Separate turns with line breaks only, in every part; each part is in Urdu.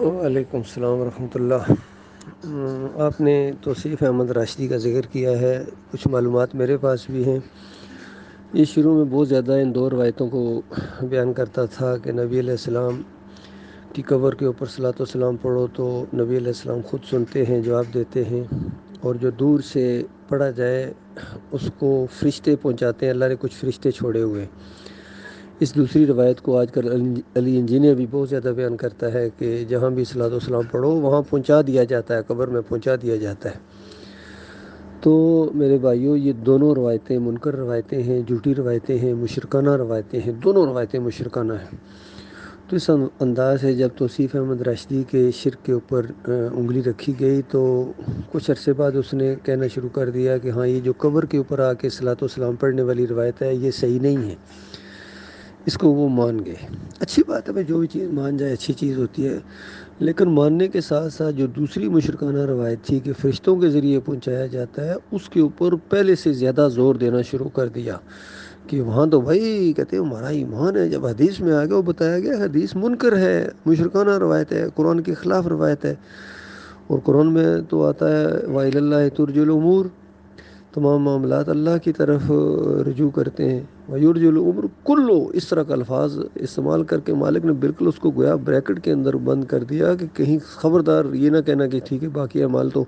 وعلیکم السلام ورحمۃ اللہ۔ آپ نے توصیف احمد راشدی کا ذکر کیا ہے، کچھ معلومات میرے پاس بھی ہیں۔ یہ شروع میں بہت زیادہ ان دو روایتوں کو بیان کرتا تھا کہ نبی علیہ السلام کی قبر کے اوپر صلاۃ والسلام پڑھو تو نبی علیہ السلام خود سنتے ہیں، جواب دیتے ہیں، اور جو دور سے پڑھا جائے اس کو فرشتے پہنچاتے ہیں، اللہ نے کچھ فرشتے چھوڑے ہوئے۔ اس دوسری روایت کو آج کل علی انجینئر بھی بہت زیادہ بیان کرتا ہے کہ جہاں بھی صلاۃ والسلام پڑھو وہاں پہنچا دیا جاتا ہے، قبر میں پہنچا دیا جاتا ہے۔ تو میرے بھائیوں، یہ دونوں روایتیں منکر روایتیں ہیں، جھوٹی روایتیں ہیں، مشرکانہ روایتیں ہیں، دونوں روایتیں مشرکانہ ہیں۔ تو اس انداز ہے جب توصیف احمد راشدی کے شرک کے اوپر انگلی رکھی گئی تو کچھ عرصے بعد اس نے کہنا شروع کر دیا کہ ہاں، یہ جو قبر کے اوپر آ کے صلاۃ والسلام پڑھنے والی روایت ہے یہ صحیح نہیں ہے، اس کو وہ مان گئے۔ اچھی بات ہے بھائی، جو بھی چیز مان جائے اچھی چیز ہوتی ہے، لیکن ماننے کے ساتھ ساتھ جو دوسری مشرکانہ روایت تھی کہ فرشتوں کے ذریعے پہنچایا جاتا ہے، اس کے اوپر پہلے سے زیادہ زور دینا شروع کر دیا کہ وہاں تو بھائی کہتے ہیں ہمارا ایمان ہے۔ جب حدیث میں آگے وہ بتایا گیا حدیث منکر ہے، مشرکانہ روایت ہے، قرآن کے خلاف روایت ہے، اور قرآن میں تو آتا ہے وَإِلَى اللَّهِ تُرْجَعُ الْأُمُورُ، تمام معاملات اللہ کی طرف رجوع کرتے ہیں۔ وَيُرْجَعُ الْأُمْرُ كُلُّهُ، اس طرح کا الفاظ استعمال کر کے مالک نے بالکل اس کو گویا بریکٹ کے اندر بند کر دیا کہ کہیں خبردار یہ نہ کہنا کہ ٹھیک ہے باقی اعمال تو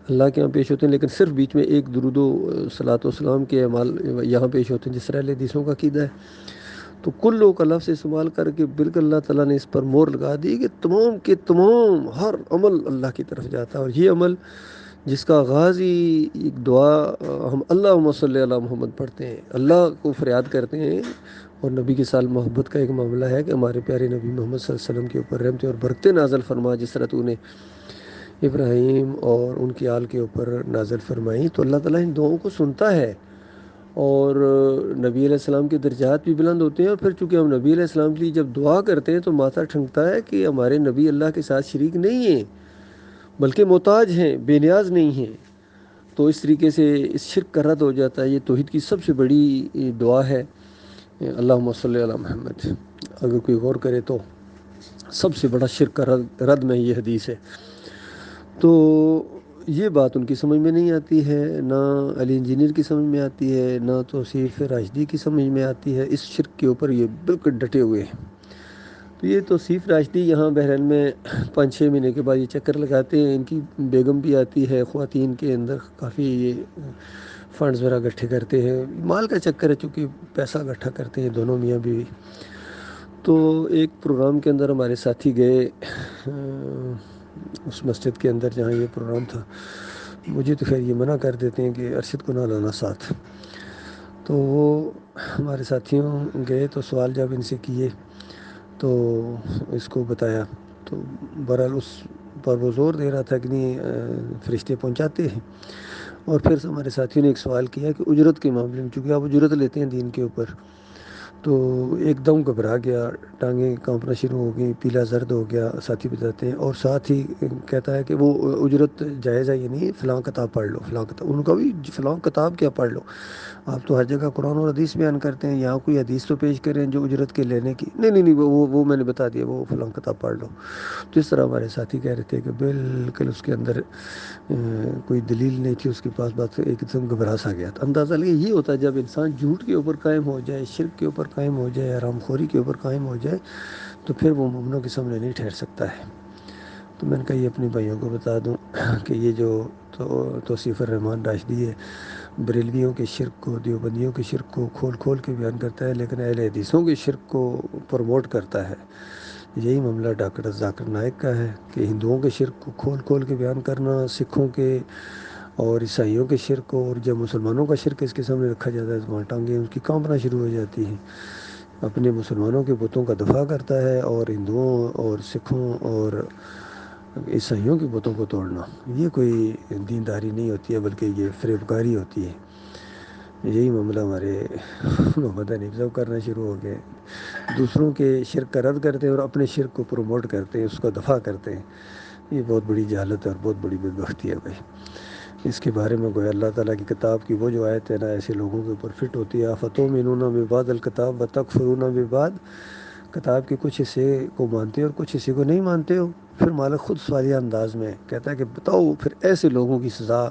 اللہ کے یہاں پیش ہوتے ہیں، لیکن صرف بیچ میں ایک درود و صلاۃ والسلام کے اعمال یہاں پیش ہوتے ہیں، جس طرح اہل حدیثوں کا عقیدہ ہے۔ تو کلو کا لفظ استعمال کر کے بالکل اللہ تعالیٰ نے اس پر مہر لگا دی کہ تمام کے تمام ہر عمل اللہ کی طرف جاتا ہے، اور یہ عمل جس کا آغاز ہی ایک دعا ہم اللہم صلی علی محمد پڑھتے ہیں، اللہ کو فریاد کرتے ہیں، اور نبی کے ساتھ محبت کا ایک معاملہ ہے کہ ہمارے پیارے نبی محمد صلی اللہ علیہ وسلم کے اوپر رحمتیں اور برکتیں نازل فرما، جس طرح تو نے ابراہیم اور ان کی آل کے اوپر نازل فرمائی۔ تو اللہ تعالیٰ ان دعاؤں کو سنتا ہے، اور نبی علیہ السلام کے درجات بھی بلند ہوتے ہیں، اور پھر چونکہ ہم نبی علیہ السلام کے لیے جب دعا کرتے ہیں تو ماتھا ٹھنکتا ہے کہ ہمارے نبی اللہ کے ساتھ شریک نہیں ہیں بلکہ محتاج ہیں، بے نیاز نہیں ہیں۔ تو اس طریقے سے اس شرک کا رد ہو جاتا ہے۔ یہ توحید کی سب سے بڑی دعا ہے، اللہم صلی علی محمد۔ اگر کوئی غور کرے تو سب سے بڑا شرک کا رد میں یہ حدیث ہے۔ تو یہ بات ان کی سمجھ میں نہیں آتی ہے، نہ علی انجینئر کی سمجھ میں آتی ہے، نہ توصیف راشدی کی سمجھ میں آتی ہے۔ اس شرک کے اوپر یہ بالکل ڈٹے ہوئے ہیں۔ تو یہ توصیف راشدی یہاں بحرین میں 5-6 مہینے کے بعد یہ چکر لگاتے ہیں، ان کی بیگم بھی آتی ہے، خواتین کے اندر کافی یہ فنڈز وغیرہ اکٹھے کرتے ہیں، مال کا چکر ہے چونکہ پیسہ اکٹھا کرتے ہیں دونوں میاں بیوی۔ تو ایک پروگرام کے اندر ہمارے ساتھی گئے اس مسجد کے اندر جہاں یہ پروگرام تھا۔ مجھے تو خیر یہ منع کر دیتے ہیں کہ ارشد کو نہ لانا ساتھ۔ تو وہ ہمارے ساتھیوں گئے تو سوال جب ان سے کیے تو اس کو بتایا، تو بہرحال اس پر وہ زور دے رہا تھا کہ نہیں فرشتے پہنچاتے ہیں۔ اور پھر ہمارے ساتھیوں نے ایک سوال کیا کہ اجرت کے معاملے میں، چونکہ آپ اجرت لیتے ہیں دین کے اوپر، تو ایک دم گھبرا گیا، ٹانگیں کانپنا شروع ہو گئی، پیلا زرد ہو گیا، ساتھی بتاتے ہیں، اور ساتھ ہی کہتا ہے کہ وہ اجرت جائز ہے، یہ نہیں فلاں کتاب پڑھ لو، فلاں کتاب۔ ان کا بھی فلاں کتاب کیا پڑھ لو، آپ تو ہر جگہ قرآن اور حدیث بیان کرتے ہیں، یہاں کوئی حدیث تو پیش کریں جو اجرت کے لینے کی۔ نہیں نہیں نہیں، وہ میں نے بتا دیا، وہ فلاں کتاب پڑھ لو۔ تو اس طرح ہمارے ساتھی کہہ رہے تھے کہ بالکل اس کے اندر کوئی دلیل نہیں تھی اس کے پاس، بات ایک دم گھبرا سا گیا تھا۔ اندازہ لگے یہ ہوتا ہے جب انسان جھوٹ کے اوپر قائم ہو جائے، شرک کے اوپر قائم ہو جائے، حرام خوری کے اوپر قائم ہو جائے، تو پھر وہ مومنوں کے سامنے نہیں ٹھہر سکتا ہے۔ تو میں نے کہا یہ اپنے بھائیوں کو بتا دوں کہ یہ جو توصیف الرحمن راشدی ہے، بریلویوں کے شرک کو، دیوبندیوں کے شرک کو کھول کھول کے بیان کرتا ہے، لیکن اہل حدیثوں کے شرک کو پروموٹ کرتا ہے۔ یہی معاملہ ڈاکٹر ذاکر نائک کا ہے کہ ہندوؤں کے شرک کو کھول کھول کے بیان کرنا، سکھوں کے اور عیسائیوں کے شرک کو، اور جب مسلمانوں کا شرک اس کے سامنے رکھا جاتا ہے تو وہاں ٹانگیں اس کی کانپنا شروع ہو جاتی ہیں۔ اپنے مسلمانوں کے بتوں کا دفاع کرتا ہے، اور ہندوؤں اور سکھوں اور عیسائیوں کے بتوں کو توڑنا، یہ کوئی دینداری نہیں ہوتی ہے بلکہ یہ فریبکاری ہوتی ہے۔ یہی معاملہ ہمارے محمد حنیف صاحب کرنا شروع ہو گئے، دوسروں کے شرک کا رد کرتے ہیں اور اپنے شرک کو پروموٹ کرتے ہیں، اس کا دفاع کرتے ہیں۔ یہ بہت بڑی جہالت ہے اور بہت بڑی بدبختی ہے بھائی۔ اس کے بارے میں گویا اللہ تعالیٰ کی کتاب کی وہ جو آیت ہے نا، ایسے لوگوں کے اوپر فٹ ہوتی ہے، افتؤمنون ببعض الکتاب وتکفرون ببعض، کتاب کے کچھ حصے کو مانتے ہو اور کچھ حصے کو نہیں مانتے ہو؟ پھر مالک خود سوالیہ انداز میں کہتا ہے کہ بتاؤ پھر ایسے لوگوں کی سزا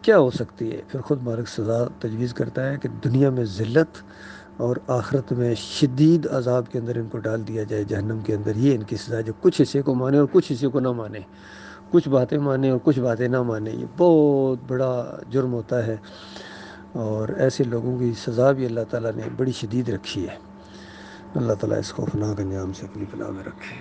کیا ہو سکتی ہے؟ پھر خود مالک سزا تجویز کرتا ہے کہ دنیا میں ذلت اور آخرت میں شدید عذاب کے اندر ان کو ڈال دیا جائے، جہنم کے اندر. یہ ان کی سزا ہے جو کچھ حصے کو مانے اور کچھ حصے کو نہ مانے، کچھ باتیں مانے اور کچھ باتیں نہ مانے. یہ بہت بڑا جرم ہوتا ہے، اور ایسے لوگوں کی سزا بھی اللہ تعالیٰ نے بڑی شدید رکھی ہے. اللہ تعالیٰ اس خوفناک انجام سے اپنی پناہ میں رکھے.